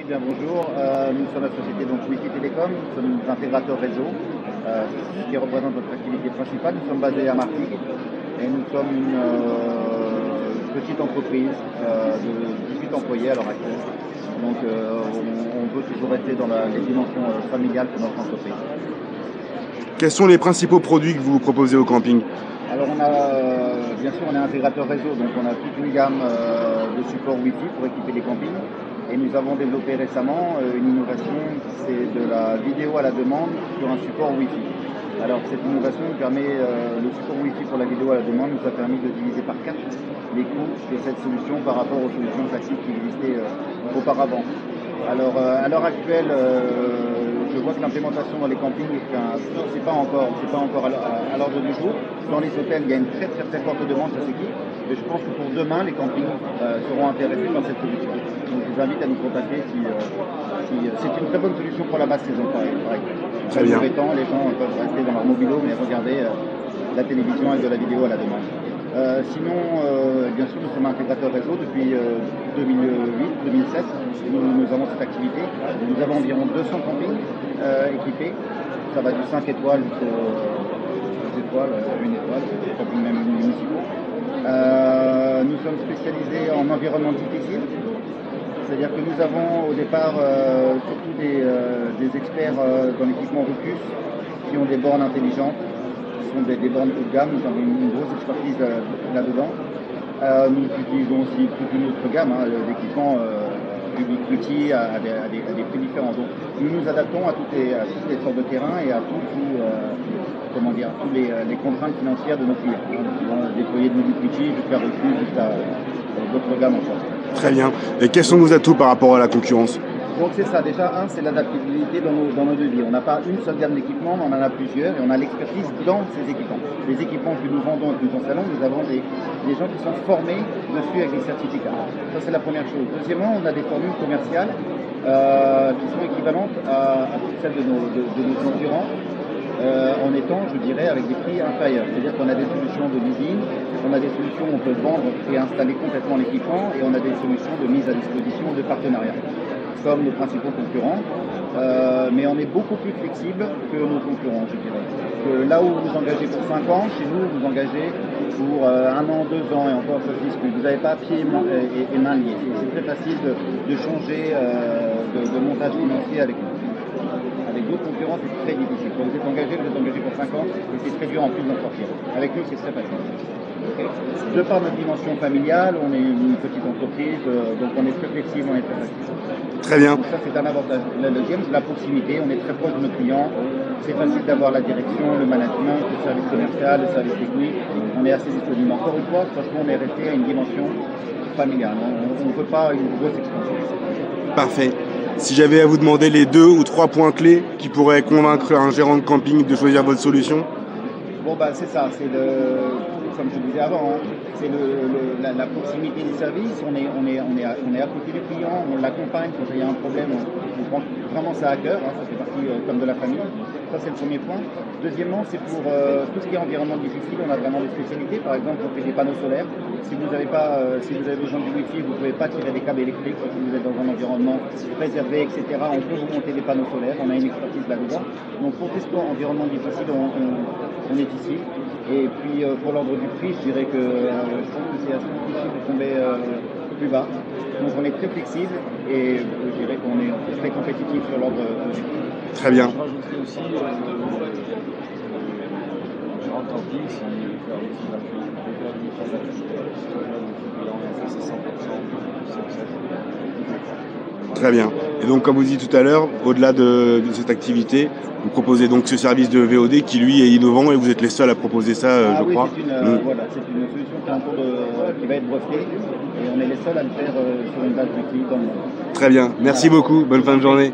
bien bonjour. Nous sommes la société donc Wi-Fi Télécom, nous sommes intégrateurs réseau, ce qui représente notre activité principale. Nous sommes basés à Martigues et nous sommes une petite entreprise de 18 employés à l'heure actuelle. Donc on veut toujours rester dans les dimensions familiales de notre entreprise. Quels sont les principaux produits que vous proposez au camping? Alors bien sûr on est intégrateur réseau, donc on a toute une gamme de supports Wi-Fi pour équiper les campings. Et nous avons développé récemment une innovation, c'est de la vidéo à la demande sur un support Wi-Fi. Alors cette innovation nous permet, le support Wi-Fi pour la vidéo à la demande nous a permis de diviser par 4 les coûts de cette solution par rapport aux solutions classiques qui existaient auparavant. Alors à l'heure actuelle, je vois que l'implémentation dans les campings, c'est pas encore à l'ordre du jour. Dans les hôtels, il y a une très forte demande sur ce qui. Mais je pense que pour demain, les campings seront intéressés par cette solution. Donc je vous invite à nous contacter si c'est une très bonne solution pour la basse saison, par exemple. Très bien. Les gens peuvent rester dans leur mobilo, mais regarder la télévision avec de la vidéo à la demande. Sinon, bien sûr, nous sommes intégrateurs réseau depuis 2008-2007. Nous avons cette activité. Nous avons environ 200 campings équipés. Ça va du 5 étoiles jusqu'aux 2 étoiles, 1 étoile, campings même municipaux. Nous sommes spécialisés en environnement difficile. C'est-à-dire que nous avons au départ surtout des experts dans l'équipement Ruckus qui ont des bornes intelligentes. Ce sont des bornes haut de gamme, nous avons une grosse expertise là-dedans. Nous utilisons aussi toute une autre gamme d'équipements Ubiquiti à des prix différents. Donc nous nous adaptons à toutes les sortes de terrains et à toutes les contraintes financières de nos clients. Nous vont déployer de l'Ubiquiti jusqu'à Ruckus, jusqu'à d'autres gammes encore. Très bien. Et quels sont nos atouts par rapport à la concurrence? Donc c'est ça, déjà c'est l'adaptabilité dans nos devis. On n'a pas une seule gamme d'équipements, mais on en a plusieurs et on a l'expertise dans ces équipements. Les équipements que nous vendons et que nous installons, nous avons des gens qui sont formés dessus avec des certificats. Ça c'est la première chose. Deuxièmement, on a des formules commerciales qui sont équivalentes à toutes celles de nos concurrents. En étant, je dirais, avec des prix inférieurs. C'est-à-dire qu'on a des solutions de leasing, on a des solutions où on peut vendre et installer complètement l'équipement, et on a des solutions de mise à disposition de partenariat, comme nos principaux concurrents. Mais on est beaucoup plus flexible que nos concurrents, je dirais. Que là où vous engagez pour 5 ans, chez nous, vous engagez pour 1 an, 2 ans, et encore ça se discute. Vous n'avez pas pieds et mains liés. C'est très facile de changer de montage financier avec nous. Avec d'autres concurrents, c'est très difficile. Quand vous êtes engagé pour 5 ans, et c'est très dur en plus d'en sortir. Avec nous, c'est très facile. Okay. De par notre dimension familiale, on est une petite entreprise, donc on est très flexible, on est très facile. Très bien. Donc ça, c'est un avantage. La deuxième, c'est la proximité. On est très proche de nos clients. C'est facile d'avoir la direction, le management, le service commercial, le service technique. On est assez disponible. Encore une fois, parce qu'on est resté à une dimension familiale. On ne veut pas une grosse expansion. Parfait. Si j'avais à vous demander les 2 ou 3 points clés qui pourraient convaincre un gérant de camping de choisir votre solution? Bon, c'est ça, comme je disais avant, c'est la proximité des services. On est à côté du client, on l'accompagne quand il y a un problème, on prend vraiment ça à cœur, ça fait partie comme de la famille. Ça, c'est le premier point. Deuxièmement, c'est pour tout ce qui est environnement difficile, on a vraiment des spécialités. Par exemple, on fait des panneaux solaires. Si vous avez besoin du Wi-Fi, vous ne pouvez pas tirer des câbles électriques si vous êtes dans un environnement préservé, etc. On peut vous monter des panneaux solaires, on a une expertise là-dedans. Donc pour tout ce qui est environnement difficile, on est ici. Et puis pour l'ordre du prix, je dirais que je pense que c'est assez difficile de tomber plus bas. Donc on est très flexible et je dirais qu'on est très compétitif sur l'ordre du prix. Très bien. Je rajouterais aussi gérant de camping, si il fait aussi la Très bien. Et donc, comme vous dites tout à l'heure, au-delà de cette activité, vous proposez donc ce service de VOD qui, lui, est innovant et vous êtes les seuls à proposer ça, je crois. C'est une solution qui est en cours qui va être brevetée et on est les seuls à le faire sur une base Wi-Fi dans le monde. Très bien. Merci beaucoup. Bonne fin de journée.